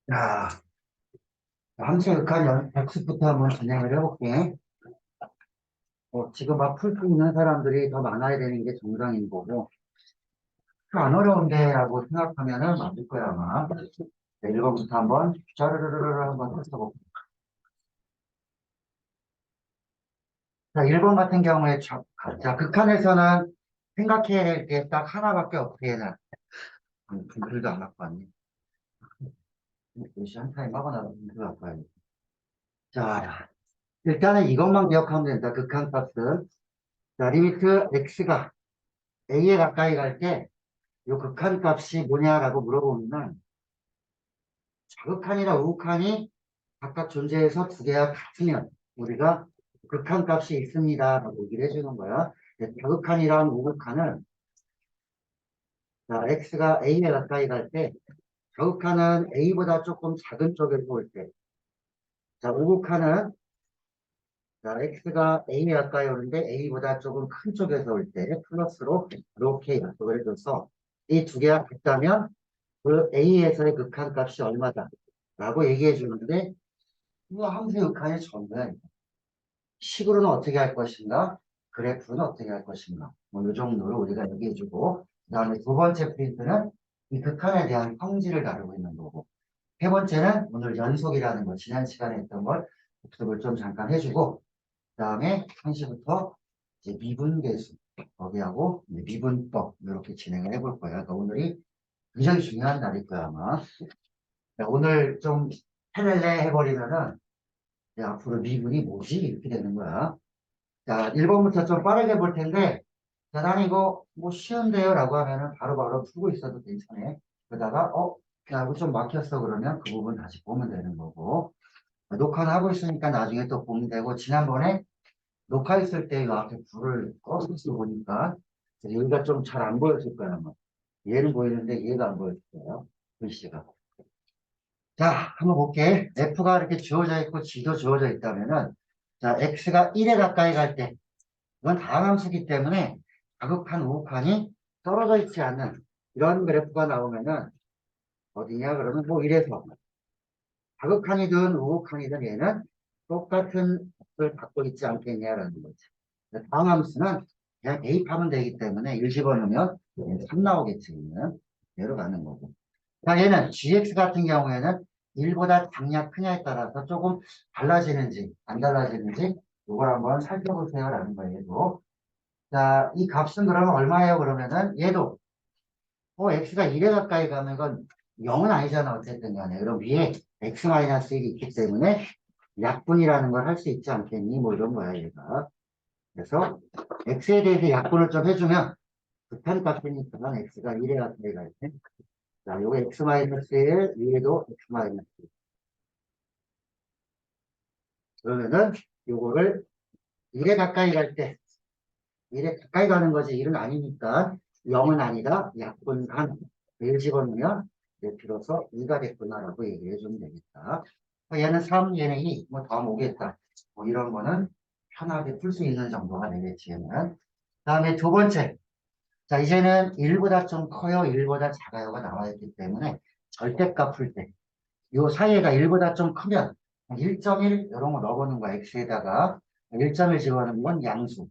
자, 함수 극한 복습부터 한번 진행을 해볼게. 지금 막 풀 수 있는 사람들이 더 많아야 되는 게 정상인 거고, 안 어려운데 라고 생각하면은 맞을 거야, 아마. 자, 1번부터 한번, 짜르르르르 한번 해석해볼게. 자, 1번 같은 경우에, 자, 극한에서는 생각해야 될 게 딱 하나밖에 없게 해놔. 글도 안 갖고 왔네. 몇시 한 타임 하고 나서 글도 갖고 와야 돼. 자, 일단은 이것만 기억하면 된다. 극한값은. 자, 리미트 x가 a에 가까이 갈 때, 요 극한값이 뭐냐라고 물어보면 자극한이나 우극한이 각각 존재해서 두 개가 같으면 우리가 극한값이 있습니다라고 얘기를 해주는 거야. 자극한이랑 우극한은 자, x가 a에 가까이 갈 때 자극한은 a보다 조금 작은 쪽에서 올 때, 자 우극한은 자 x가 a에 가까이 오는데 a보다 조금 큰 쪽에서 올 때 플러스로 이렇게 약속을 해줘서 이 두 개가 같다면 그 a에서의 극한값이 얼마다 라고 얘기해 주는데 이 함수 극한의 정의는 식으로는 어떻게 할 것인가? 그래프는 어떻게 할 것인가? 뭐 이 정도로 우리가 얘기해 주고 그 다음에 두 번째 프린트는 이 극한에 대한 성질을 다루고 있는 거고 세 번째는 오늘 연속이라는 거 지난 시간에 했던 걸 복습을 좀 잠깐 해주고 그 다음에 1시부터 이제 미분계수 거기하고 이제 미분법 이렇게 진행을 해볼 거예요. 그러니까 오늘이 굉장히 중요한 날일 거야 아마. 오늘 좀 헬렐레 해버리면은 야, 앞으로 미분이 뭐지? 이렇게 되는 거야. 자, 1번부터 좀 빠르게 볼 텐데, 자, 난 이거 뭐 쉬운데요? 라고 하면은 바로바로 풀고 있어도 괜찮아. 그러다가, 야, 이거 좀 막혔어. 그러면 그 부분 다시 보면 되는 거고. 녹화는 하고 있으니까 나중에 또 보면 되고, 지난번에 녹화했을 때 이 앞에 불을 꺼서 보니까, 여기가 좀 잘 안 보였을 거야, 아마. 얘는 보이는데 얘가 안 보였을 거예요. 글씨가. 자, 한번 볼게. F가 이렇게 주어져 있고 G도 주어져 있다면은, 자, X가 1에 가까이 갈 때, 이건 다항함수기 때문에 가극한 우극한이 떨어져 있지 않는 이런 그래프가 나오면은, 어디냐? 그러면 뭐 이래서, 가극한이든 우극한이든 얘는 똑같은 걸 갖고 있지 않겠냐라는 거지. 다항함수는 그냥 대입하면 되기 때문에 1 집어넣으면 3 나오겠지, 그러면. 얘로 가는 거고. 자, 얘는 GX 같은 경우에는 1보다 작냐 크냐에 따라서 조금 달라지는지 안 달라지는지 이걸 한번 살펴보세요 라는 거예요. 얘도. 자, 이 값은 그러면 얼마예요? 그러면은 얘도 X가 1에 가까이 가면 이건 0은 아니잖아 어쨌든 간에. 그럼 위에 X-1이 있기 때문에 약분이라는 걸 할 수 있지 않겠니? 뭐 이런 거야 얘가. 그래서 X에 대해서 약분을 좀 해주면 극한값이니까 X가 1에 가까이 갈 때. 자, 요거 X-1 위에도 X-1. 그러면은 요거를 1에 가까이 갈 때, 1에 가까이 가는 거지 1은 아니니까 0은 아니다. 약분 한 1 집어넣으면 이제 비로소 2가 됐구나라고 얘기해 주면 되겠다. 얘는 3, 얘는 2, 뭐 더하면 오겠다. 뭐 이런 거는 편하게 풀 수 있는 정도가 되겠지, 얘는. 다음에 두 번째. 자, 이제는 1보다 좀 커요, 1보다 작아요가 나와 있기 때문에 절대값 풀 때. 요 사이에가 1보다 좀 크면 1.1 이런 거 넣어보는 거야. x에다가 1.1 집어넣는 건 양수.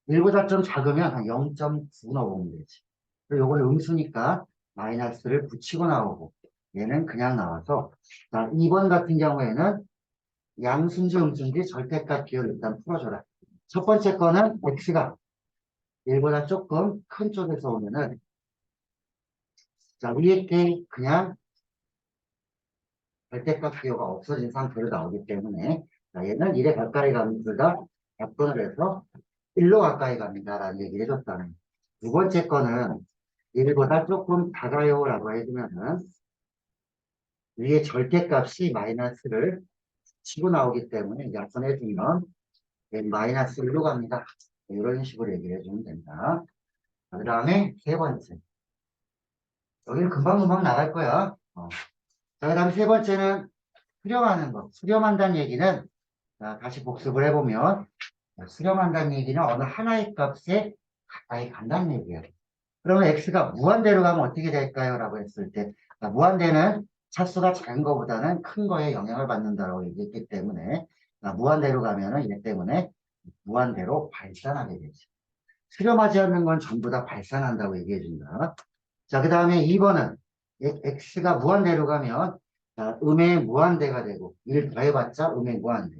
1보다 좀 작으면 한 0.9 넣어보면 되지. 그리고 요걸 음수니까 마이너스를 붙이고 나오고 얘는 그냥 나와서 자, 2번 같은 경우에는 양수인지 음수인지 절대값 비율 일단 풀어줘라. 첫 번째 거는 x가 1보다 조금 큰 쪽에서 오면은 자, 위에 게 그냥 절대값 기호가 없어진 상태로 나오기 때문에 자, 얘는 1에 가까이 가면 둘 다 약분을 해서 1로 가까이 갑니다라는 얘기를 해줬다는. 두 번째 거는 1보다 조금 작아요라고 해주면은 위에 절대값이 마이너스를 치고 나오기 때문에 약분해주면 마이너스 1로 갑니다. 이런 식으로 얘기를 해주면 된다. 그 다음에 세 번째. 여기는 금방금방 나갈 거야. 자, 그 다음에 세 번째는 수렴하는 거. 수렴한다는 얘기는 자, 다시 복습을 해보면 수렴한다는 얘기는 어느 하나의 값에 가까이 간다는 얘기예요. 그러면 x가 무한대로 가면 어떻게 될까요? 라고 했을 때 자, 무한대는 차수가 작은 것보다는 큰 거에 영향을 받는다고 얘기했기 때문에 무한대로 가면은 얘 때문에 무한대로 발산하게 되죠. 수렴하지 않는 건 전부 다 발산한다고 얘기해 준다. 자, 그 다음에 2번은 x가 무한대로 가면 자, 음의 무한대가 되고 1 더해봤자 음의 무한대.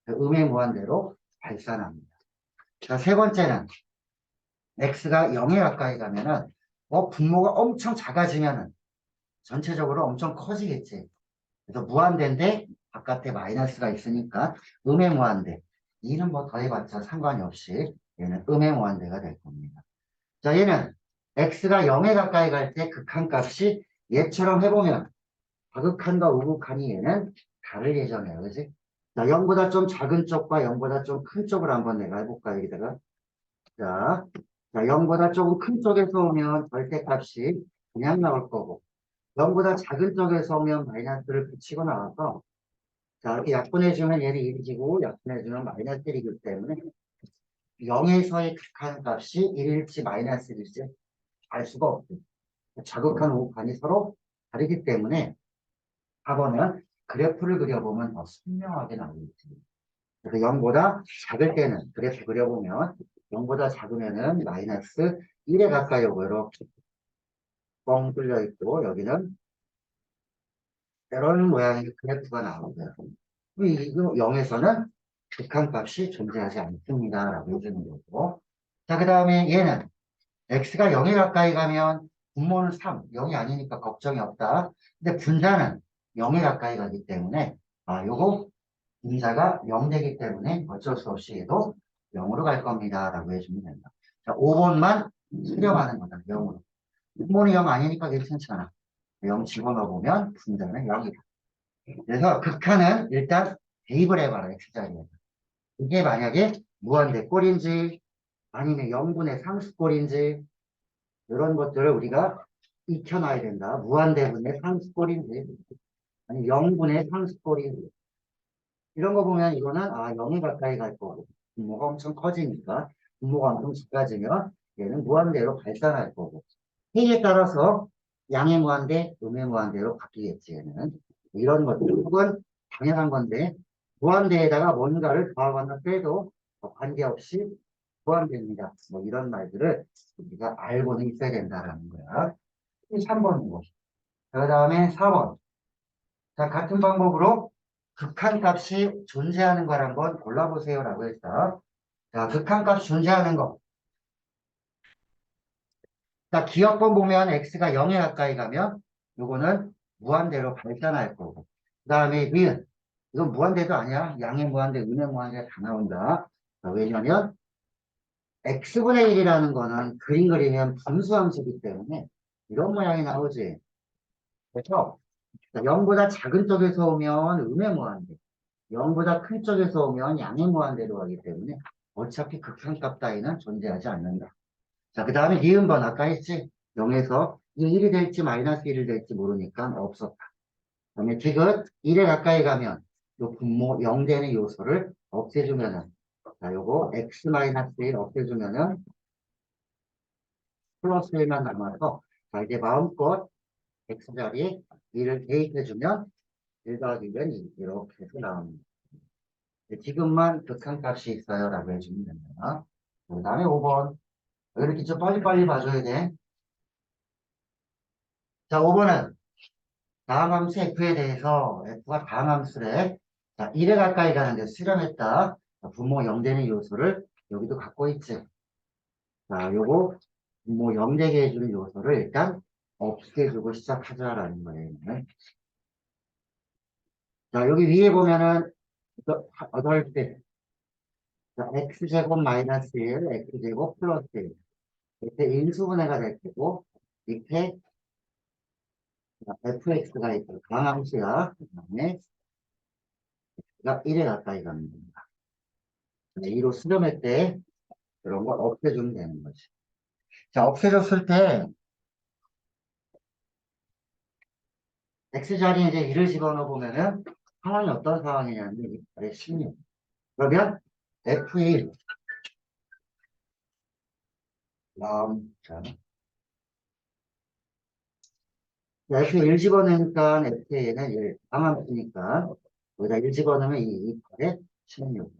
음의 무한대로 발산합니다. 자, 세 번째는 x가 0에 가까이 가면은 분모가 엄청 작아지면은 전체적으로 엄청 커지겠지. 그래서 무한대인데 바깥에 마이너스가 있으니까 음의 무한대. 2는 뭐 더해봤자 상관이 없이 얘는 음의 무한대가 될 겁니다. 자, 얘는 x가 0에 가까이 갈 때 극한값이 얘처럼 해보면 다극한과 우극한이 얘는 다를 예정이에요. 그지? 자, 0보다 좀 작은 쪽과 0보다 좀 큰 쪽을 한번 내가 해볼까, 여기다가. 자, 0보다 조금 큰 쪽에서 오면 절대값이 그냥 나올 거고, 0보다 작은 쪽에서 오면 마이너스를 붙이고 나와서, 자, 이렇게 약분해주면 얘는 1이지고, 약분해주면 마이너스 1이기 때문에, 0에서의 극한값이 1일지 마이너스일지 알 수가 없고, 자극한 우극한이 서로 다르기 때문에, 4번은 그래프를 그려보면 더 선명하게 나오겠지. 그래서 0보다 작을 때는 그래프 그려보면 0보다 작으면은 마이너스 1에 가까이 오고 이렇게 뻥 뚫려 있고 여기는 이런 모양의 그래프가 나오고요. 이 0에서는 극한값이 존재하지 않습니다. 라고 해주는 거고. 자, 그 다음에 얘는 x가 0에 가까이 가면 분모는 3, 0이 아니니까 걱정이 없다. 근데 분자는 0에 가까이 가기 때문에 요거 분자가 0 되기 때문에 어쩔 수 없이 얘도 0으로 갈 겁니다. 라고 해주면 된다. 자, 5번만 수렴하는 거다. 0으로. 분모는 0 아니니까 괜찮잖아. 0 집어넣어보면 분자는 0이다. 그래서 극한은 일단 대입을 해봐라. x자리에. 이게 만약에 무한대 꼴인지 아니면 0분의 상수꼴인지 이런 것들을 우리가 익혀놔야 된다. 무한대분의 상수꼴인지 아니 0분의 상수꼴인지 이런 거 보면 이거는 0에 가까이 갈 거고 분모가 엄청 커지니까 분모가 엄청 작아지면 얘는 무한대로 발산할 거고 행에 따라서 양의 무한대, 음의 무한대로 바뀌겠지 얘는 이런 것들 혹은 당연한 건데 무한대에다가 뭔가를 더하거나 빼도 관계없이 무한대입니다. 뭐 이런 말들을 우리가 알고는 있어야 된다라는 거야. 3번이고 그 다음에 4번 자 같은 방법으로 극한값이 존재하는 걸 한번 골라보세요라고 했어. 자, 극한값 존재하는 거. 자, 기억번 보면 x가 0에 가까이 가면 요거는 무한대로 발산할 거고. 그 다음에 니은. 이건 무한대도 아니야. 양의 무한대, 음의 무한대 다 나온다. 자, 왜냐면 x분의 1이라는 거는 그림 그리면 분수함수이기 때문에 이런 모양이 나오지. 그래서 0보다 작은 쪽에서 오면 음의 무한대. 0보다 큰 쪽에서 오면 양의 무한대로 가기 때문에 어차피 극한값 따위는 존재하지 않는다. 자, 그 다음에 니은번 아까 했지? 0에서 이 1이 될지 마이너스 1이 될지 모르니까 없었다. 그 다음에 디귿 1에 가까이 가면 요 분모 0 되는 요소를 없애주면은 자, 요거 x 마이너스 1 없애주면은 플러스 1만 남아서 자, 이제 마음껏 x자리에 1을 대입해주면 1 더하기 1은 이렇게 해서 나옵니다. 지금만 극한값이 있어요. 라고 해주면 됩니다. 그 다음에 5번. 이렇게 좀 빨리빨리 봐줘야 돼. 자, 5번은 다항함수 F에 대해서 F가 다항함수래. 자, 1에 가까이 가는데 수렴했다. 자, 분모 0 되는 요소를 여기도 갖고 있지. 자, 요거 분모 0 되게 해주는 요소를 일단 없애주고 시작하자라는 거예요. 자, 여기 위에 보면은 얻을 때 자, x제곱 마이너스 1, x제곱 플러스 1. 이렇게 인수분해가 될 테고 밑에 fx가 있고 강함수야. 그 다음에 x가 1에 가까이 갑니다. 2로 수렴할 때 이런 걸 없애주면 되는 거지. 자, 없애줬을 때 x 자리에 이제 1을 집어넣어 보면은 상황이 어떤 상황이냐면 이 아래 16. 그러면 f1 자, F 1 집어넣으니까 F에 얘는 1, 방함수니까 여기다 1 집어넣으면 2, 8에 16.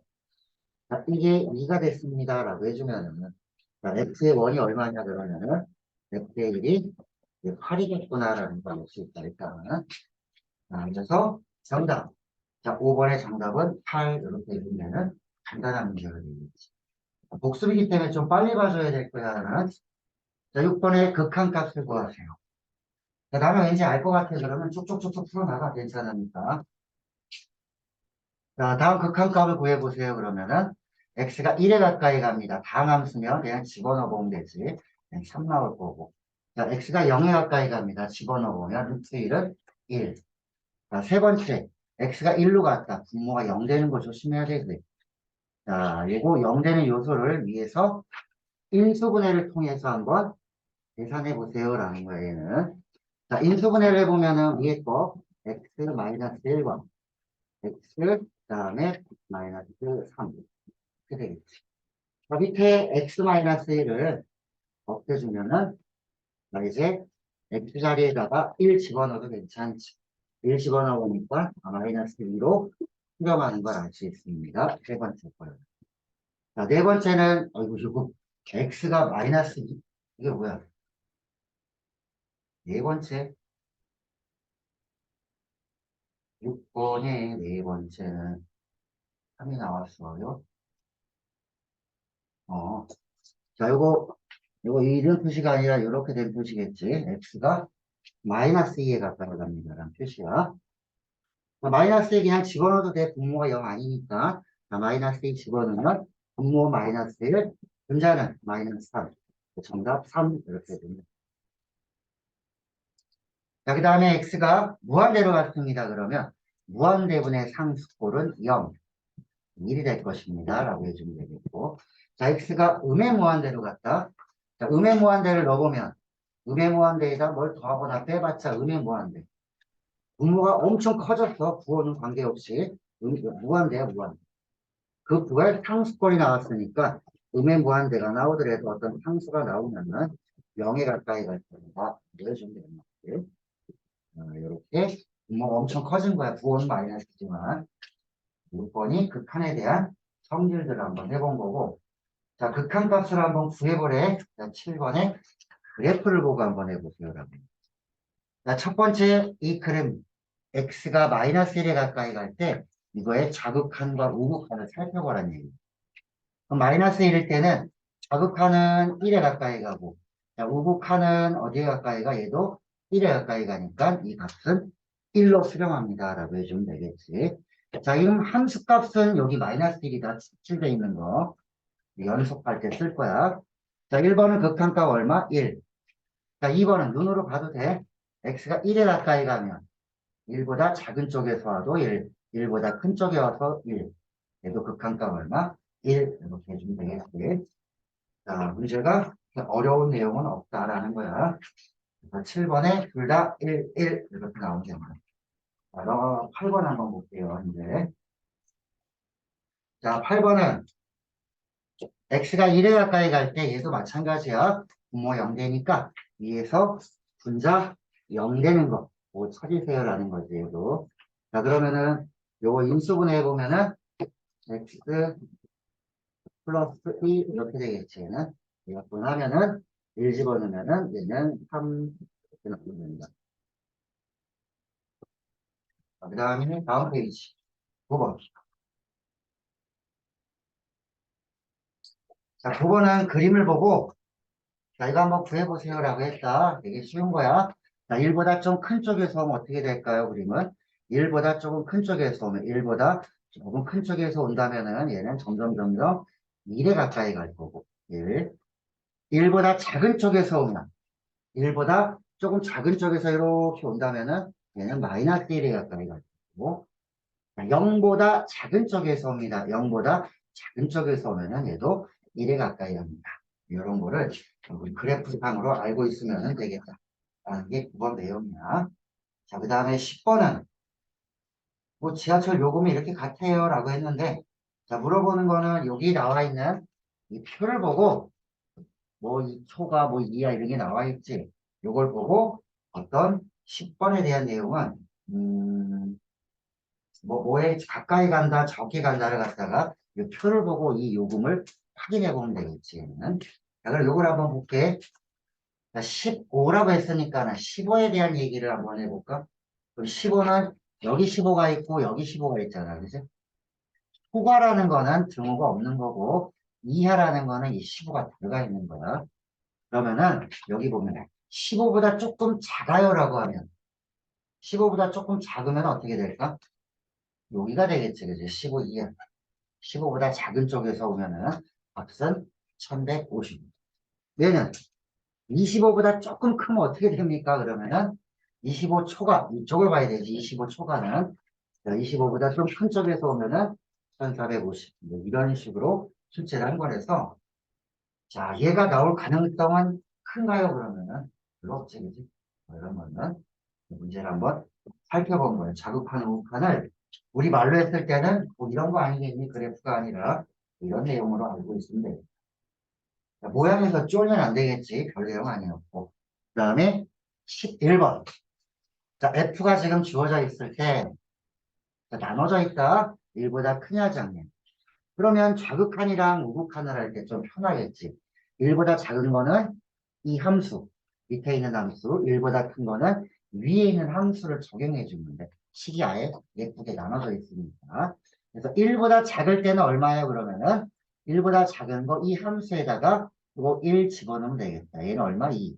자, 이게 2가 됐습니다. 라고 해주면은, 자, F의 1이 얼마냐 그러면은, F의 1이 8이겠구나라는 걸 알 수 있다. 일단은. 자, 그래서 정답. 자, 5번의 정답은 8 이렇게 해주면은 간단한 문제가 되겠지. 복습이기 때문에 좀 빨리 봐줘야 될 거야. 자, 6번의 극한값을 구하세요. 자, 나는 왠지 알 것 같아. 그러면 쭉쭉쭉쭉 풀어나가. 괜찮으니까. 자, 다음 극한값을 구해보세요. 그러면은 x가 1에 가까이 갑니다. 다함수면 그냥 집어넣어 보면 되지. 그냥 3 나올 거고. 자, x가 0에 가까이 갑니다. 집어넣어 보면 루트 1은 1. 자, 세 번째. x가 1로 갔다. 분모가 0 되는 거 조심해야 되지. 자, 이거 0 되는 요소를 위해서 인수분해를 통해서 한번 계산해 보세요라는 거예요. 얘는. 자, 인수분해를 해보면은 위에 거 x-1과 x 그다음에 마이너스 3 이렇게 되겠지. 자, 밑에 x-1을 없애주면은 나 이제 x 자리에다가 1 집어넣어도 괜찮지. 1 집어넣으니까 마이너스 2로 수렴하는 걸 알 수 있습니다. 세 번째 거요. 자, 네 번째는 이거 x가 마이너스 2. 이게 뭐야? 네 번째 6번의 네 번째는 3이 나왔어요. 자, 요거 이런 표시가 아니라 이렇게 된 표시겠지. x가 마이너스 2에 가까이 갑니다. 라는 표시야. 마이너스 2 그냥 집어넣어도 돼. 분모가 0 아니니까. 자, 마이너스 2 집어넣으면 분모 마이너스 1, 분자는 마이너스 3. 정답 3 이렇게 됩니다. 자, 그 다음에 x가 무한대로 갔습니다. 그러면 무한대분의 상수꼴은 0, 1이 될 것입니다. 라고 해주면 되겠고. 자, x가 음의 무한대로 갔다. 자, 음의 무한대를 넣어보면 음의 무한대에다 뭘 더하거나 빼봤자 음의 무한대. 분모가 엄청 커졌어. 부호는 관계없이. 무한대야, 무한대. 그 부호에 상수꼴이 나왔으니까 음의 무한대가 나오더라도 어떤 상수가 나오면은 0에 가까이 갈 겁니다. 보여주면 되는 거지. 이렇게 분모가 엄청 커진 거야. 부호는 마이너스지만. 6번이 극한에 대한 성질들을 한번 해본 거고. 자, 극한값을 한번 구해보래. 자, 7번에 그래프를 보고 한번 해보세요. 여러분. 자, 첫 번째 이 그램 x가 마이너스 1에 가까이 갈 때 이거의 자극한과 우극한을 살펴보라는 얘기예요. 그럼 마이너스 1일 때는 자극한은 1에 가까이 가고 자, 우극한은 어디에 가까이 가? 얘도 1에 가까이 가니까 이 값은 1로 수렴합니다. 라고 해주면 되겠지. 자, 지금 함수값은 여기 마이너스 1이다. 칠돼 있는 거. 연속할 때 쓸 거야. 자, 1번은 극한값 얼마? 1. 자, 2번은 눈으로 봐도 돼. x가 1에 가까이 가면 1보다 작은 쪽에서 와도 1, 1보다 큰 쪽에 와서 1. 얘도 극한값 얼마? 1. 이렇게 해주면 되겠지. 자, 문제가 어려운 내용은 없다라는 거야. 그래서 7번에 둘 다 1, 1 이렇게 나오면 됩니다. 자, 8번 한번 볼게요. 이제. 자, 8번은 x가 1에 가까이 갈 때 얘도 마찬가지야. 분모 0 되니까 위에서 분자 0 되는 거. 뭐 찾으세요라는 거지, 얘도. 자, 그러면은 요거 인수분해 해보면은 x 플러스 2 이렇게 되겠지, 얘는. 이거 분하면은 1 집어넣으면은 얘는 3 이렇게 나오면 됩니다. 그 다음에 다음 페이지 9번. 자, 9번은 그림을 보고 자, 이거 한번 구해보세요라고 했다. 되게 쉬운 거야. 자, 1보다 좀 큰 쪽에서 오면 어떻게 될까요, 그림은? 1보다 조금 큰 쪽에서 오면 1보다 조금 큰 쪽에서 온다면은 얘는 점점 1에 가까이 갈 거고 1. 1보다 작은 쪽에서 오면 1보다 조금 작은 쪽에서 이렇게 온다면은 얘는 마이너스 1에 가까이 갈 거고 0보다 작은 쪽에서 옵니다. 0보다 작은 쪽에서 오면은 얘도 1에 가까이 갑니다. 이런 거를 우리 그래프상으로 알고 있으면 되겠다. 라는 게 9번 내용이야. 자, 그 다음에 10번은 뭐 지하철 요금이 이렇게 같아요 라고 했는데 자, 물어보는 거는 여기 나와 있는 이 표를 보고 뭐 2초가 뭐 2야 이런 게 나와 있지. 요걸 보고 어떤 10번에 대한 내용은, 뭐에 가까이 간다, 적게 간다를 갖다가 이 표를 보고 이 요금을 확인해 보면 되겠지. 얘는. 자, 그럼 요걸 한번 볼게. 자, 15라고 했으니까 15에 대한 얘기를 한번 해볼까? 그럼 15는 여기 15가 있고 여기 15가 있잖아. 그지? 초과라는 거는 등호가 없는 거고 이하라는 거는 이 15가 들어가 있는 거야. 그러면은 여기 보면 15보다 조금 작아요라고 하면 15보다 조금 작으면 어떻게 될까? 여기가 되겠지. 그지? 15 이하. 15보다 작은 쪽에서 오면은 값은 1150. 얘는 25보다 조금 크면 어떻게 됩니까? 그러면은 25 초과, 이쪽을 봐야 되지. 25 초과는 25보다 좀 큰 쪽에서 오면은 1450. 이런 식으로 출제를 한 거라서 자, 얘가 나올 가능성은 큰가요? 그러면은 별로 없지, 그지? 이런 거는 문제를 한번 살펴본 거예요. 자극한 우극한을 우리 말로 했을 때는 뭐 이런 거 아니겠니? 그래프가 아니라 이런 내용으로 알고 있습니다. 자, 모양에서 쫄면 안 되겠지. 별 내용 아니었고. 그 다음에 11번. 자, F가 지금 주어져 있을 때 자, 나눠져 있다. 1보다 크냐 작냐. 그러면 좌극한이랑 우극한을 할 때 좀 편하겠지. 1보다 작은 거는 이 함수, 밑에 있는 함수, 1보다 큰 거는 위에 있는 함수를 적용해 주는데 식이 아예 예쁘게 나눠져 있으니까. 그래서 1보다 작을 때는 얼마예요? 그러면은 1보다 작은 거 이 함수에다가 이거 1 집어넣으면 되겠다. 얘는 얼마? 2.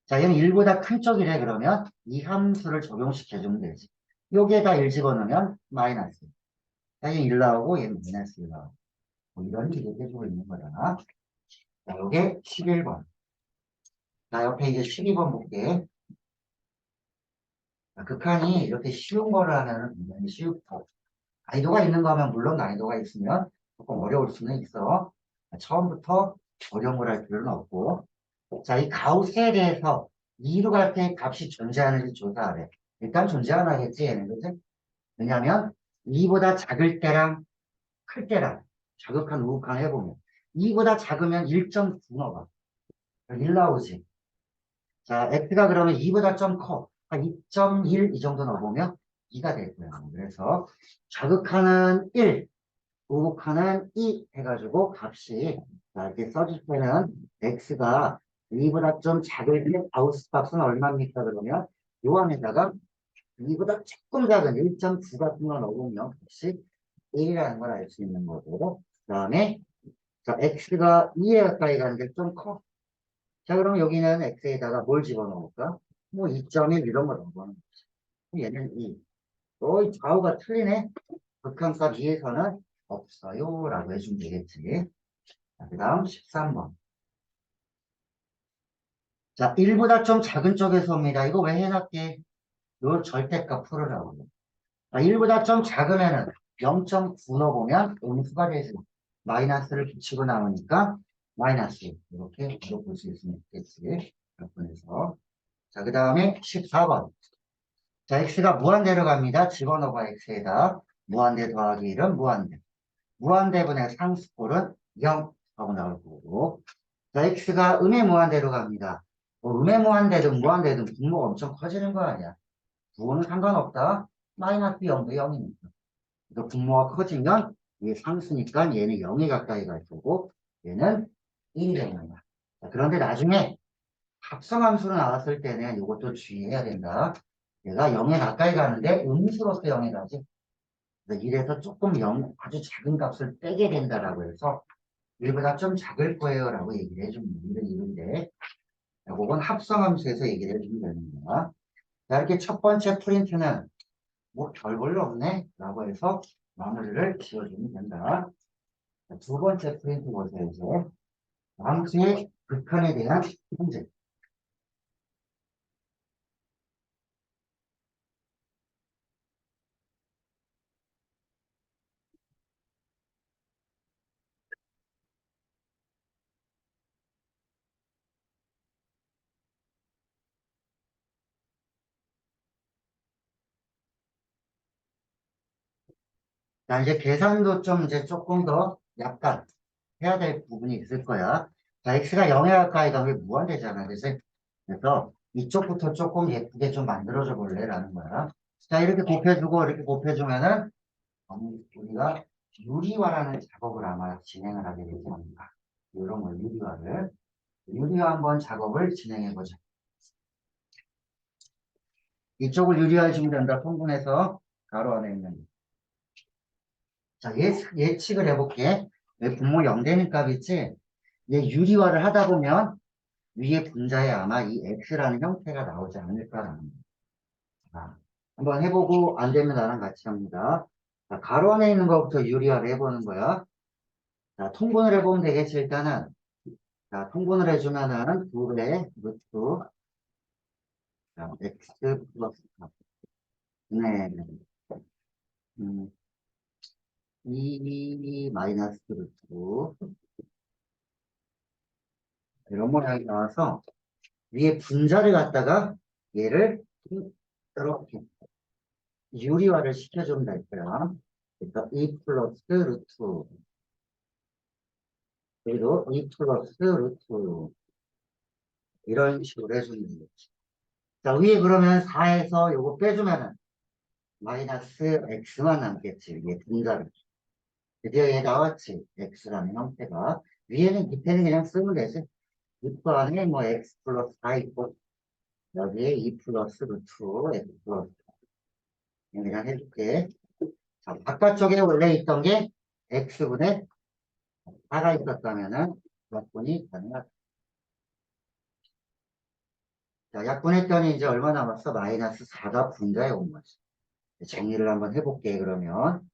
자, 얘는 1보다 큰 쪽이래. 그러면 이 함수를 적용시켜주면 되지. 여기에다 1 집어넣으면 마이너스. 자, 얘는 1 나오고 얘는 마이너스 1 나오고. 뭐 이런 식으로 해주고 있는 거잖아. 자, 요게 11번. 자, 옆에 이제 12번 볼게. 자, 극한이 이렇게 쉬운 거를 하면 굉장히 쉽고, 난이도가 있는 거 하면 물론 난이도가 있으면 조금 어려울 수는 있어. 처음부터 어려운 걸 할 필요는 없고. 자, 이 가우스에 대해서 2로 갈 때 값이 존재하는지 조사하래. 일단 존재 안 하겠지, 얘는, 그지? 왜냐면 2보다 작을 때랑 클 때랑 자극한 우극한 해보면 2보다 작으면 1.9 넣어봐. 1 나오지. 자, x가 그러면 2보다 좀 커. 한 2.1 이 정도 넣어보면 2가 될 거야. 그래서 자극하는 1, 우극하는 2 해가지고 값이 자, 이렇게 써줄 때는 x가 2보다 좀 작을 때 아우스 값은 얼마입니까? 그러면 요 안에다가 2보다 조금 작은 1.9 같은 거 넣어보면 값이 1이라는 걸 알 수 있는 거고 그 다음에 자, x가 2에 가까이 가는 게 좀 커. 자, 그럼 여기는 x에다가 뭘 집어넣을까? 뭐 2.1 이런 거 넣어보는 거지. 얘는 2. 또 좌우가 틀리네. 극한값 2에서는 없어요. 라고 해주면 되겠지. 자, 그 다음 13번. 자, 1보다 좀 작은 쪽에서 옵니다. 이거 왜 해놨게? 요 절대값 풀으라고. 자, 1보다 좀 작으면은 0.9 넣어보면 음수가 되지. 마이너스를 붙이고 나오니까 마이너스. 이렇게 볼 수 있으면 되겠지. 몇 번에서. 자, 그 다음에 14번. 자, x가 무한대로 갑니다. 집어넣어봐, x에다. 무한대 더하기 1은 무한대. 무한대분의 상수꼴은 0 하고 나올 거고. 자, x가 음의 무한대로 갑니다. 음의 무한대든 무한대든 분모가 엄청 커지는 거 아니야. 부호는 상관없다. 마이너스 0도 0이니까. 그래서 분모가 커지면 얘 상수니까 얘는 0에 가까이 갈 거고 얘는 1이 되는 거야. 자, 그런데 나중에 합성함수로 나왔을 때는 이것도 주의해야 된다. 얘가 0에 가까이 가는데 음수로서 0에 가지. 그래서 이래서 조금 0, 아주 작은 값을 빼게 된다라고 해서 1보다 좀 작을 거예요 라고 얘기를 해주면 이런데 그건 합성함수에서 얘기를 해주면 되는 거야. 자, 이렇게 첫 번째 프린트는 뭐 별 볼일 없네 라고 해서 마무리를 지어주면 된다. 자, 두 번째 프린트 보세요. 이제 함수의 극한에 대한 문제. 자, 이제 계산도 좀 이제 조금 더 약간 해야 될 부분이 있을 거야. 자, x가 0에 가까이 가면 무한대잖아. 그래서 이쪽부터 조금 예쁘게 좀 만들어줘 볼래라는 거야. 자, 이렇게 곱해주고 이렇게 곱해주면은 우리가 유리화라는 작업을 아마 진행을 하게 되지 않을까. 이런 걸 유리화 한번 작업을 진행해 보자. 이쪽을 유리화해 주면 된다. 통분해서 가로 안에 있는. 자, 예측을 해볼게. 왜 분모 0되는 값 있지? 얘 유리화를 하다 보면 위에 분자에 아마 이 x라는 형태가 나오지 않을까라는 거야. 자, 한번 해보고 안 되면 나랑 같이 합니다. 자, 가로 안에 있는 것부터 유리화를 해보는 거야. 자, 통분을 해보면 되겠지, 일단은. 자, 통분을 해주면은 2배 루트 자, x 플러스 4. 네. 음, 2 마이너스 루트 이런 모양이 나와서 위에 분자를 갖다가 얘를 이렇게 유리화를 시켜주면 될 거야. 그래서 2 플러스 루트 그리고 2 플러스 루트 이런 식으로 해주면 되겠지. 자, 위에 그러면 4에서 요거 빼주면은 마이너스 x만 남겠지. 위에 분자를. 드디어 얘 나왔지. x라는 형태가. 위에는 밑에는 그냥 쓰면 되지. 루트 안에 뭐 x 플러스 4 있고 여기에 2 플러스 루트 x 플러스 그냥 해줄게. 자, 바깥쪽에 원래 있던 게 x분의 4가 있었다면은 약분이 가능하다. 자, 약분했더니 이제 얼마 남았어? 마이너스 4가 분자에 온 거지. 정리를 한번 해볼게, 그러면.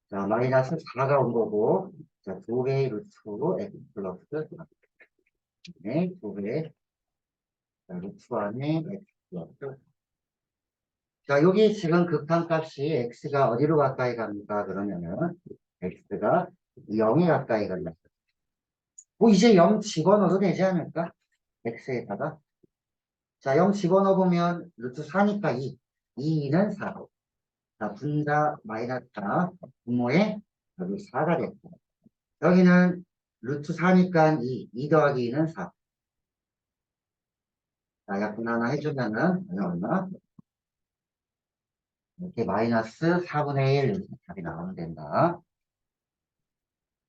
자, 마이너스 4가 온 거고, 자, 2배의 루트로 x 플러스, 네, 2배, 자, 루트 안에 x 플러스. 자, 여기 지금 극한값이 x가 어디로 가까이 갑니까? 그러면은, x가 0에 가까이 간다. 뭐, 이제 0 집어넣어도 되지 않을까? x에다가. 자, 0 집어넣으면 루트 4니까 2. 2는 4. 자, 분자 마이너스 4. 분모에 여기 4가 됐고. 여기는 루트 4니까 2. 2 더하기 2는 4. 자, 약분 하나 해주면은, 얼마? 이렇게 마이너스 4분의 1 이렇게 답이 나오면 된다.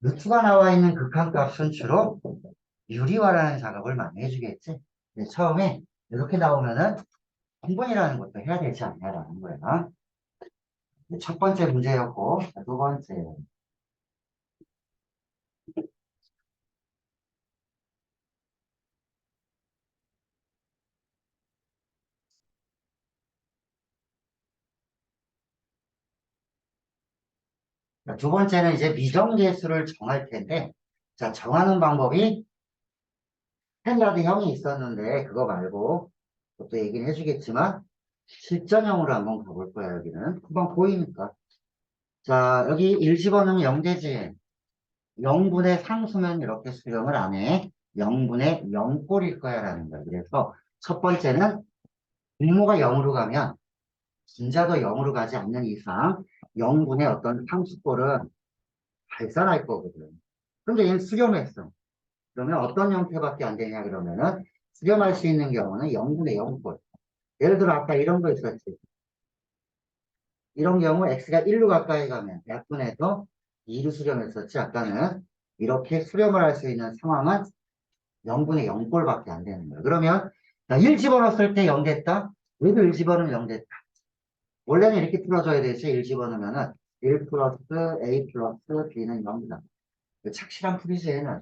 루트가 나와 있는 극한값은 주로 유리화라는 작업을 많이 해주겠지. 근데 처음에 이렇게 나오면은 분분이라는 것도 해야 되지 않냐라는 거야. 첫 번째 문제였고, 두 번째. 두 번째는 이제 미정계수를 정할 텐데, 자, 정하는 방법이 스탠다드 형이 있었는데, 그거 말고, 그것도 얘기는 해주겠지만, 실전형으로 한번 가볼 거야, 여기는. 금방 보이니까. 자, 여기 1 집어넣으면 0되지. 0분의 상수면 이렇게 수렴을 안 해. 0분의 0꼴일 거야, 라는 거야. 그래서 첫 번째는 분모가 0으로 가면, 분자도 0으로 가지 않는 이상, 0분의 어떤 상수꼴은 발산할 거거든. 근데 얘는 수렴했어. 그러면 어떤 형태밖에 안 되냐 그러면은 수렴할 수 있는 경우는 0분의 0꼴. 예를 들어 아까 이런 거 있었지. 이런 경우 x가 1로 가까이 가면 약분해서 2로 수렴했었지. 아까는 이렇게 수렴을 할 수 있는 상황은 0분의 0꼴밖에 안 되는 거예요. 그러면 1 집어넣었을 때 0 됐다. 얘도 1 집어넣으면 0 됐다. 원래는 이렇게 풀어줘야 되지. 1 집어넣으면은 1 플러스 a 플러스 b는 0이다. 착실한 풀이지 얘는.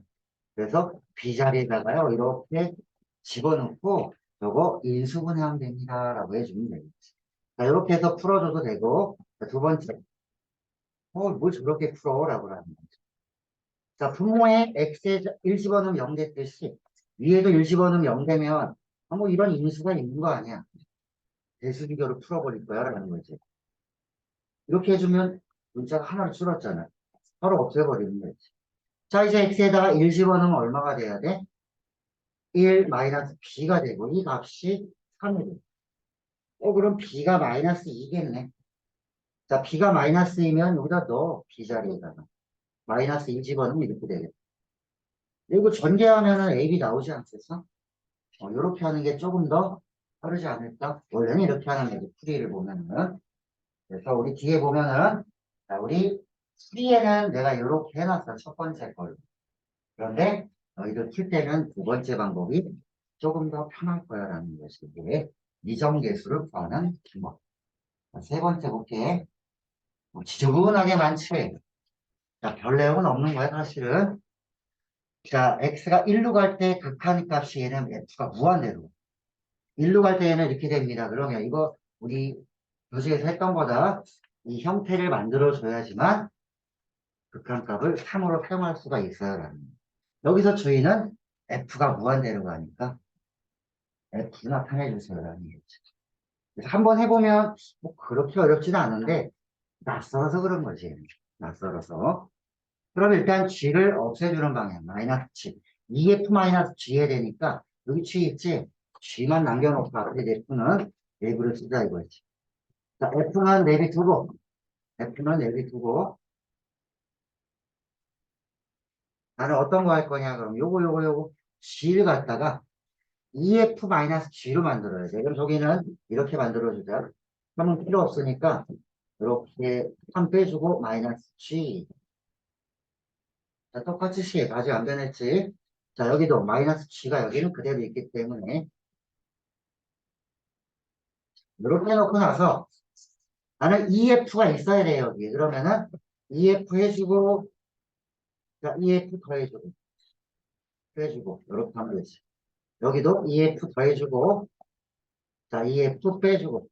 그래서 B자리에다가요, 이렇게 집어넣고, 요거 인수분해하면 됩니다. 라고 해주면 되겠지. 자, 이렇게 해서 풀어줘도 되고, 자, 두 번째. 뭘 저렇게 풀어? 라고 하는 거죠. 자, 분모에 X에 1 집어넣으면 0 됐듯이, 위에도 1 집어넣으면 0 되면, 뭐 이런 인수가 있는 거 아니야. 대수비교로 풀어버릴 거야. 라는 거지. 이렇게 해주면 문자가 하나로 줄었잖아. 바로 없애버리는 거지. 자, 이제 X에다가 1 집어넣으면 얼마가 돼야 돼? 1 마이너스 b가 되고 이 값이 3이 돼. 그럼 b가 마이너스 2겠네. 자, b가 마이너스 2면 여기다 넣어. b자리에다가. 마이너스 1 집어넣으면 이렇게 되겠다. 그리고 전개하면은 ab 나오지 않겠어? 이렇게 하는 게 조금 더 빠르지 않을까? 원래는 이렇게 하는 거지, 풀이를 보면은. 그래서 우리 뒤에 보면은, 자, 우리 풀이에는 내가 이렇게 해놨어, 첫 번째 걸로. 그런데 너희들 풀 때는 두 번째 방법이 조금 더 편할 거야라는 것이 이게 미정계수를 구하는 기법. 자, 세 번째 볼게. 지저분하게 많지. 자, 별 내용은 없는 거야, 사실은. 자, x가 1로 갈 때 극한 값이 얘는 f가 무한대로. 1로 갈 때 얘는 이렇게 됩니다. 그러면 이거 우리 교재에서 했던 거다. 이 형태를 만들어줘야지만 극한 값을 3으로 사용할 수가 있어요. 라는 거. 여기서 주의는 f가 무한대로 가니까 f 나타내 주세요. 라는 얘기죠. 그래서 한번 해보면 뭐 그렇게 어렵지는 않은데 낯설어서 그런 거지. 낯설어서. 그럼 일단 g를 없애주는 방향. 마이너스 g. 2f 마이너스 g에 되니까 여기 g 있지? g만 남겨놓고 앞에 f는 내부를 쓰자 이거지. 자, f는 내비두고 f는 내비두고 나는 어떤 거 할 거냐 그럼 요거 g를 갖다가 2f 마이너스 g로 만들어야 돼. 그럼 저기는 이렇게 만들어주자. 그러면 필요 없으니까 이렇게 3 빼주고 마이너스 g. 자, 똑같이 c. 아직 안 변했지? 자, 여기도 마이너스 g가 여기는 그대로 있기 때문에 이렇게 해놓고 나서 나는 EF가 있어야 돼요, 여기. 그러면은 EF 해주고, 자, EF 더해주고, 이렇게 하면 되지. 여기도 EF 더해주고, 자, EF 빼주고.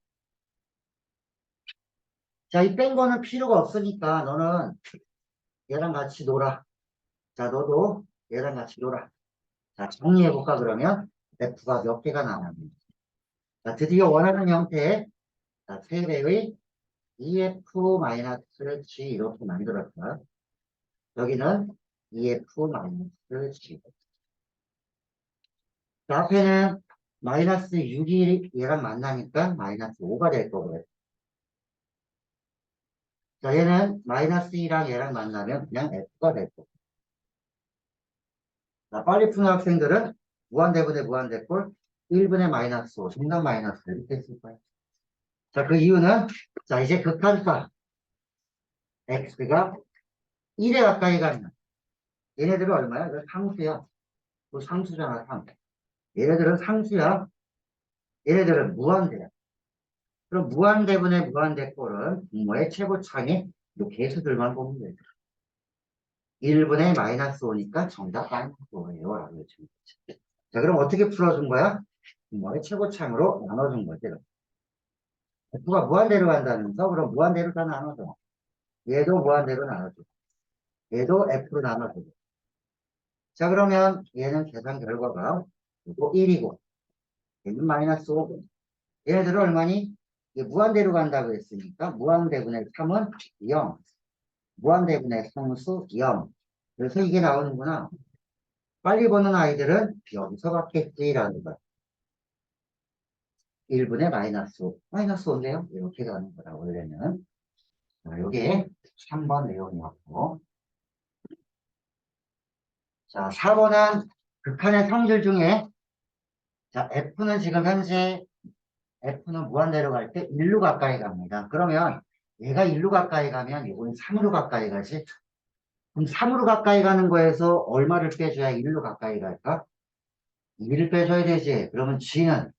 자, 이 뺀 거는 필요가 없으니까 너는 얘랑 같이 놀아. 자, 너도 얘랑 같이 놀아. 자, 정리해볼까, 그러면? F가 몇 개가 남았는지. 자, 드디어 원하는 형태의 자, 세배의 EF-G 이렇게 만들었다. 여기는 EF-G. 자, 앞에는 마이너스 6이 얘랑 만나니까 마이너스 5가 될 거고요. 자, 얘는 마이너스 2랑 얘랑 만나면 그냥 F가 될 거고. 자, 빨리 푸는 학생들은 무한대분의 무한대꼴 1분의 마이너스 5, 정답 마이너스 이렇게 쓸 거예요. 자, 그 이유는 자, 이제 극한파 X가 1에 가까이 가면 얘네들은 얼마야? 이거 상수야. 또 상수잖아, 상. 얘네들은 상수야. 얘네들은 무한대야. 그럼 무한대분의 무한대꼴은 분모의 최고차이 이 개수들만 보면 돼요. 1분의 마이너스 5니까 정답 마이너스 5예요. 라고 해주면 되죠. 자, 그럼 어떻게 풀어준 거야? 분모의 최고차으로 나눠준 거지. F가 무한대로 간다면서 그럼 무한대로 다 나눠줘. 얘도 무한대로 나눠줘. 얘도 F로 나눠줘. 자, 그러면 얘는 계산 결과가 이거 1이고 얘는 마이너스 5고 얘네들은 얼마니? 이게 무한대로 간다고 했으니까 무한대분의 3은 0. 무한대분의 상수 0. 그래서 이게 나오는구나. 빨리 보는 아이들은 여기서 받겠지라는 거. 1분의 마이너스 5. 마이너스 5인데요. 이렇게 가는 거다, 원래는. 자, 요게 3번 내용이었고. 자, 4번은 극한의 성질 중에, 자, F는 지금 현재, F는 무한대로 갈 때 1로 가까이 갑니다. 그러면 얘가 1로 가까이 가면 이건 3으로 가까이 가지. 그럼 3으로 가까이 가는 거에서 얼마를 빼줘야 1로 가까이 갈까? 2를 빼줘야 되지. 그러면 G는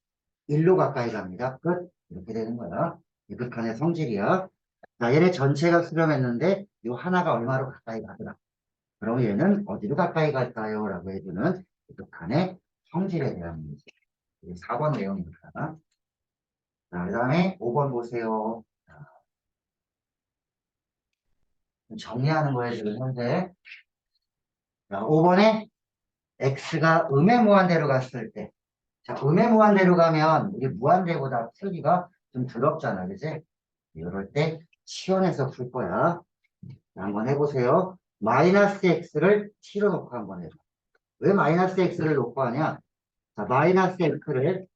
1로 가까이 갑니다. 끝. 이렇게 되는 거야. 이 극한의 성질이야. 자, 얘네 전체가 수렴했는데 요 하나가 얼마로 가까이 가더라. 그럼 얘는 어디로 가까이 갈까요? 라고 해주는 이 극한의 성질에 대한 문제. 이게 4번 내용입니다. 자, 그 다음에 5번 보세요. 자, 정리하는 거예요, 지금 현재. 자, 5번에 x가 음의 무한대로 갔을 때. 자, 음의 무한대로 가면 우리 무한대보다 풀기가 좀 더럽잖아, 그지? 이럴 때 치환해서 풀 거야. 자, 한번 해보세요. 마이너스 x를 t로 놓고 한번 해봐. 왜 마이너스 x를 놓고 하냐? 자, 마이너스 x를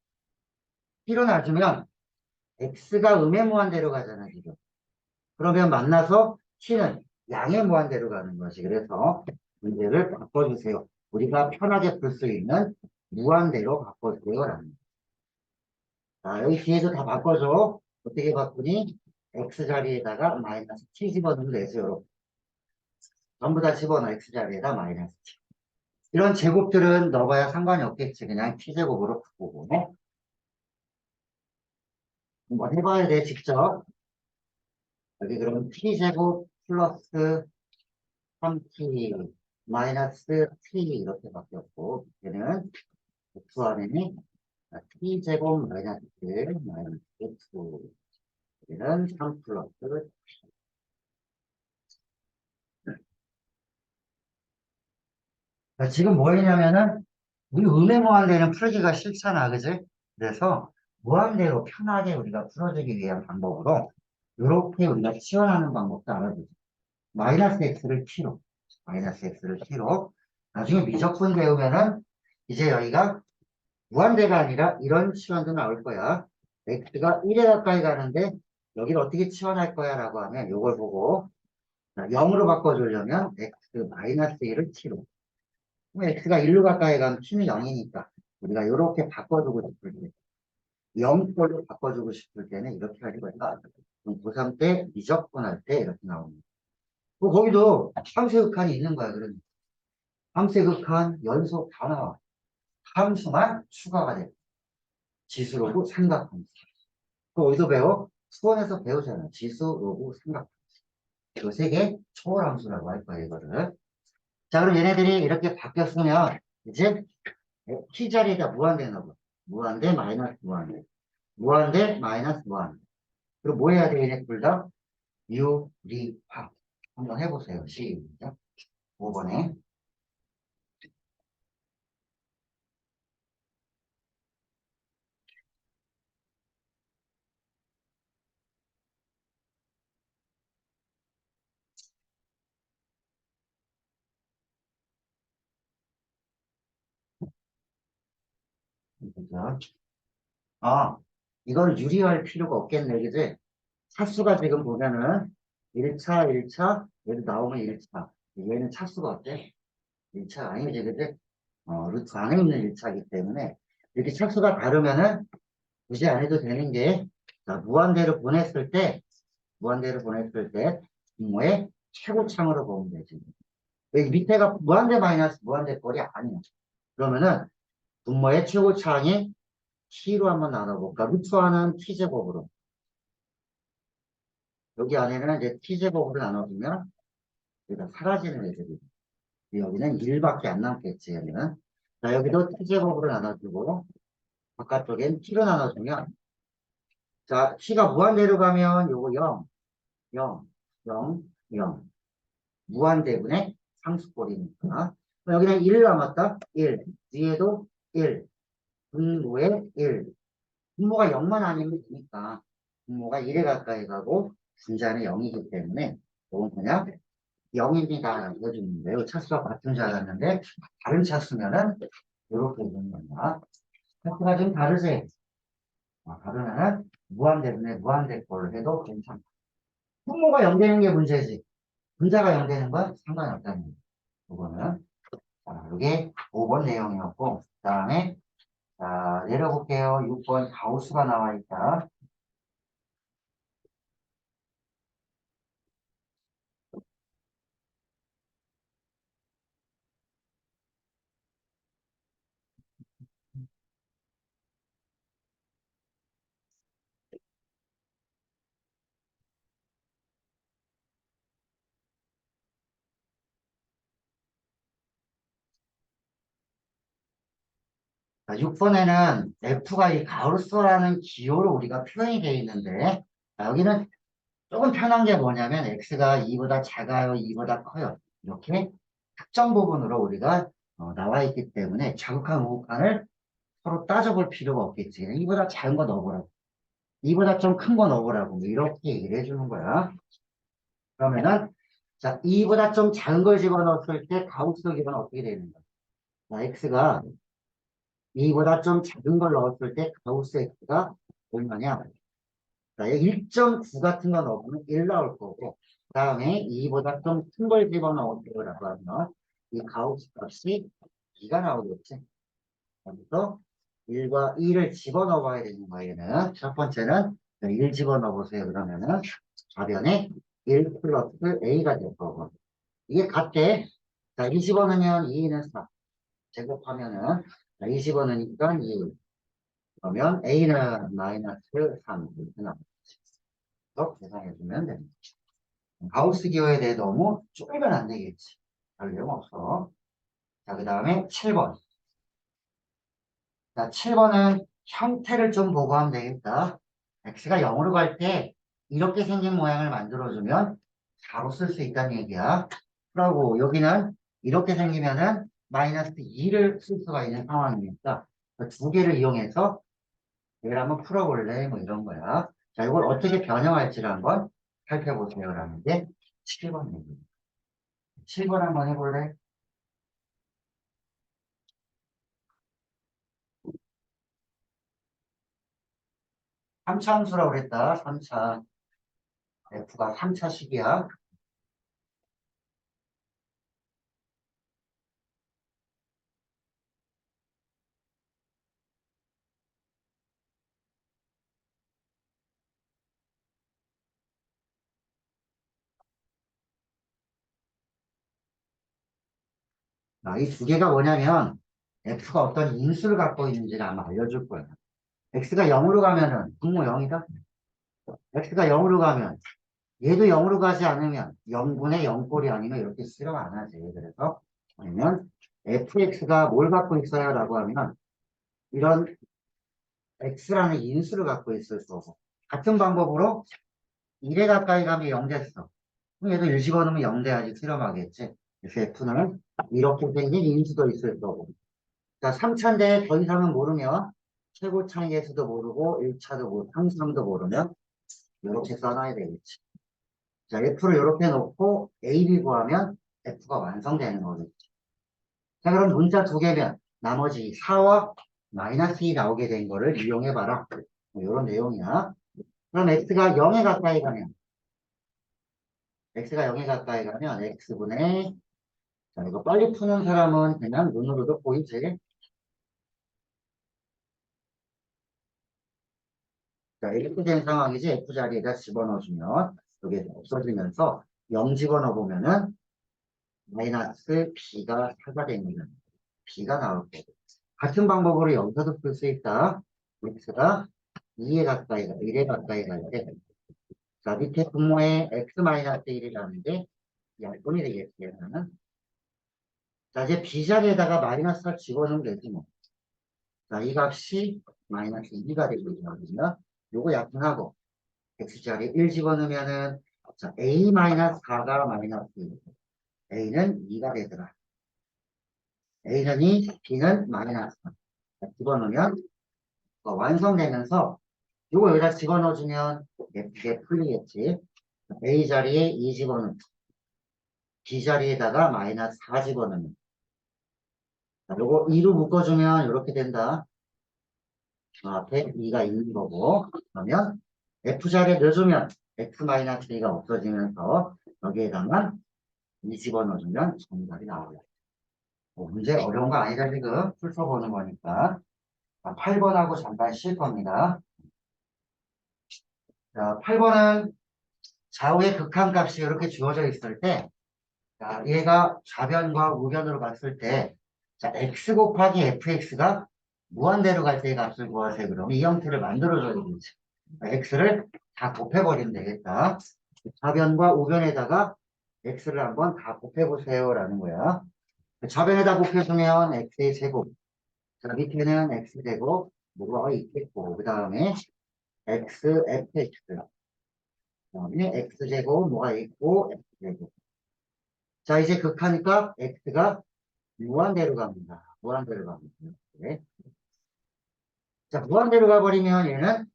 t로 놔주면 x가 음의 무한대로 가잖아, 지금. 그러면 만나서 t는 양의 무한대로 가는 거지. 그래서 문제를 바꿔주세요. 우리가 편하게 풀 수 있는 무한대로 바꿔줘요. 라는 자, 여기 뒤에도 다 바꿔줘. 어떻게 바꾸니? x 자리에다가 마이너스 t 집어넣으면 되죠. 여러분. 전부 다 집어넣어. x 자리에다 마이너스 t. 이런 제곱들은 넣어봐야 상관이 없겠지. 그냥 t제곱으로 바꾸고. 한번 해봐야 돼, 직접. 여기 그럼 t제곱 플러스 3t 마이너스 t 이렇게 바뀌었고, 얘는 x 안에는 t제곱 마이너스 x 얘는 3 플러스 지금 뭐 했냐면은 우리 음의 무한대는 풀기가 싫잖아, 그지? 그래서 무한대로 편하게 우리가 풀어주기 위한 방법으로 이렇게 우리가 치환하는 방법도 알아보죠. 마이너스 x를 t로 마이너스 x를 t로 나중에 미적분 배우면은 이제 여기가 무한대가 아니라 이런 치환도 나올 거야. x가 1에 가까이 가는데 여기를 어떻게 치환할 거야 라고 하면 이걸 보고 0으로 바꿔주려면 x 마이너스 1을 t로 그럼 x가 1로 가까이 가면 t는 0이니까 우리가 이렇게 바꿔주고 싶을 때 0걸로 바꿔주고 싶을 때는 이렇게 하려고 해서 고3 때 미적분할 때 이렇게 나옵니다. 거기도 함수 극한이 있는 거야. 그러니까 함수 극한 연속 다 나와. 함수만 추가가 돼. 지수로고 삼각함수. 그 어디서 배워? 수원에서 배우잖아. 지수, 로고, 삼각함수. 이 세 개 초월함수라고 할 거야, 이거를. 자, 그럼 얘네들이 이렇게 바뀌었으면 이제 t 자리에다 무한대 넣어. 무한대 마이너스 무한대. 무한대 마이너스 무한대. 그리고 뭐 해야 돼, 얘네 둘 다? 유리화. 한번 해보세요. 시작. 5번에. 그죠? 아, 이걸 유리할 필요가 없겠네, 그지? 차수가 지금 보면은 1차, 1차, 얘도 나오면 1차. 얘는 차수가 어때? 1차 아니지, 그지? 루트 안에 있는 1차이기 때문에 이렇게 차수가 다르면은 굳이 안 해도 되는 게 자, 무한대로 보냈을 때 분모의 최고창으로 보면 되지. 여기 밑에가 무한대 마이너스 무한대 꼴이 아니야. 그러면은 분모의 최고차항이 t로 한번 나눠볼까? 루트와는 t제곱으로. 여기 안에는 이제 t제곱으로 나눠주면 여기가 사라지는 애들이. 여기는 1밖에 안 남겠지, 여기는. 자, 여기도 t제곱으로 나눠주고, 바깥쪽엔 t로 나눠주면, 자, t가 무한대로 가면 요거 0, 0, 0, 0. 무한대분의 상수꼴이니까. 여기는 1 남았다. 1. 뒤에도 1. 분모에 1. 분모가 0만 아니면 되니까. 분모가 1에 가까이 가고, 분자는 0이기 때문에, 이건 그냥 0입니다. 이거 좀 매우 차수가 같은 줄 알았는데, 다른 차수면은, 이렇게 되는 거야. 차수가 좀 다르지? 다르면은, 무한대분의 무한대꼴을 해도 괜찮다. 분모가 0 되는 게 문제지. 분자가 0 되는 건 상관이 없다는 거야. 이거는. 자, 이게 5번 내용이었고, 그 다음에, 자, 내려볼게요. 6번 가우스가 나와 있다. 자, 6번에는 F가 이 가우스라는 기호로 우리가 표현이 되어 있는데, 자, 여기는 조금 편한 게 뭐냐면, X가 2보다 작아요, 2보다 커요. 이렇게 특정 부분으로 우리가 나와 있기 때문에 자극한 우극한을 서로 따져볼 필요가 없겠지. 그냥 2보다 작은 거 넣어보라고. 2보다 좀 큰 거 넣어보라고. 뭐 이렇게 얘기를 해주는 거야. 그러면은, 자, 2보다 좀 작은 걸 집어넣었을 때 가우스 기호는 어떻게 되는 거야? 자, X가 2보다 좀 작은 걸 넣었을 때 가우스 X가 얼마냐? 자, 1.9 같은 거 넣으면 1 나올 거고, 그 다음에 2보다 좀 큰 걸 집어넣으라고 하면 이 가우스 값이 2가 나오겠지. 여기서 1과 2를 집어넣어 봐야 되는 거예요. 얘는. 첫 번째는 1 집어넣어 보세요. 그러면은 좌변에 1 플러스 a가 될 거고. 이게 같대. 자, 2 집어넣으면 2는 4. 제곱하면은, 자, 2 집어넣으니까 2. 그러면 a는 마이너스 3. 이렇게 나오죠. 계산해주면 됩니다. 가우스 기호에 대해 너무 쪼개면 안 되겠지. 별 내용 없어. 자, 그 다음에 7번. 자, 7번은 형태를 좀 보고 하면 되겠다. x가 0으로 갈 때 이렇게 생긴 모양을 만들어주면 4로 쓸 수 있다는 얘기야. 그러고 여기는 이렇게 생기면은 마이너스 2를 쓸 수가 있는 상황이니까 두 개를 이용해서 얘를 한번 풀어볼래? 뭐 이런 거야. 자, 이걸 어떻게 변형할지를 한번 살펴보세요. 라는 게 7번 얘기입니다. 7번 한번 해볼래? 3차 함수라고 그랬다. 3차. f가 3차식이야. 이 두 개가 뭐냐면 f가 어떤 인수를 갖고 있는지를 아마 알려줄 거야. x가 0으로 가면은 분모 0이다. x가 0으로 가면 얘도 0으로 가지 않으면 0분의 0꼴이 아니면 이렇게 수렴 안 하지. 그래서 아니면 fx가 뭘 갖고 있어요? 라고 하면 이런 x라는 인수를 갖고 있을 거고 같은 방법으로 1에 가까이 가면 0 됐어. 그럼 얘도 1 집어넣으면 0 돼야지 수렴하겠지. 그래서 f는 이렇게 생긴 인수도 있을 거고 자, 3차인데 더 이상은 모르면 최고 차이에서도 모르고 1차도 모르고 항상도 모르면 이렇게 써놔야 되겠지. 자, F를 이렇게 놓고 A, B 구하면 F가 완성되는 거겠지. 자, 그럼 문자 두 개면 나머지 4와 마이너스 2 나오게 된 거를 이용해봐라. 뭐 이런 내용이야. 그럼 X가 0에 가까이 가면 X가 0에 가까이 가면 X분의 자, 이거 빨리 푸는 사람은 그냥 눈으로도 보이지. 자, 이렇게 된 상황이지 F 자리에다 집어넣어주면 이게 없어지면서 0 집어넣어보면은 마이너스 B가 4가 되는 B가 나올 거고 같은 방법으로 여기서도 풀 수 있다. X가 2에 가까이 가, 1에 가까이 갈 때. 자, 밑에 분모에 X 마이너스 1이라는데 약분이 되겠지, 얘는. 자, 이제 B 자리에다가 마이너스를 집어넣으면 되지 뭐. 자, 이 값이 마이너스 2가 되고 있거든요. 요거 약분하고 x자리 1 집어넣으면은 자, a-4가 마이너스 2. a는 2가 되더라. a는 2, b는 마이너스 3. 집어넣으면 완성되면서 요거 여기다 집어넣어주면 이게 풀리겠지. a 자리에 2 집어넣고 b 자리에다가 마이너스 4 집어넣으면 자, 요거 2로 묶어주면 이렇게 된다. 앞에 2가 있는 거고 그러면 F자리에 넣어주면 X-2가 없어지면서 여기에다가 2 집어넣어주면 정답이 나와요. 뭐 문제 어려운 거 아니다 지금 풀어보는 거니까 8번하고 잠깐 쉴 겁니다. 자, 8번은 좌우의 극한값이 이렇게 주어져 있을 때 자, 얘가 좌변과 우변으로 갔을 때 자, x 곱하기 fx가 무한대로 갈 때의 값을 구하세요. 그러면 이 형태를 만들어줘야 되겠지. x를 다 곱해버리면 되겠다. 좌변과 우변에다가 x를 한번 다 곱해보세요. 라는 거야. 좌변에다 곱해주면 x의 제곱. 자, 밑에는 x제곱, 뭐가 있겠고, 그 다음에 x, fx. 그 다음에 x제곱, 뭐가 있고, x제곱. 자, 이제 극하니까 x가 무한대로 갑니다. 무한대로 갑니다. 네. 자, 무한대로 가버리면 얘는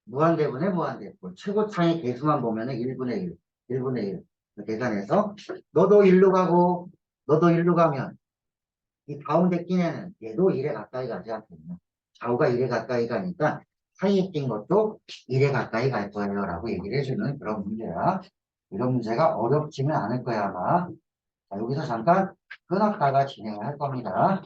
무한대분의 무한대꼴. 최고 차이 개수만 보면은 1분의 1, 1분의 1. 계산해서 너도 1로 가고 너도 1로 가면 이 가운데 낀 애는 얘도 1에 가까이 가지 않겠냐. 좌우가 1에 가까이 가니까 사이에 낀 것도 1에 가까이 갈 거예요. 라고 얘기를 해주는 그런 문제야. 이런 문제가 어렵지는 않을 거야, 아마. 자, 여기서 잠깐 끊었다가 진행을 할 겁니다.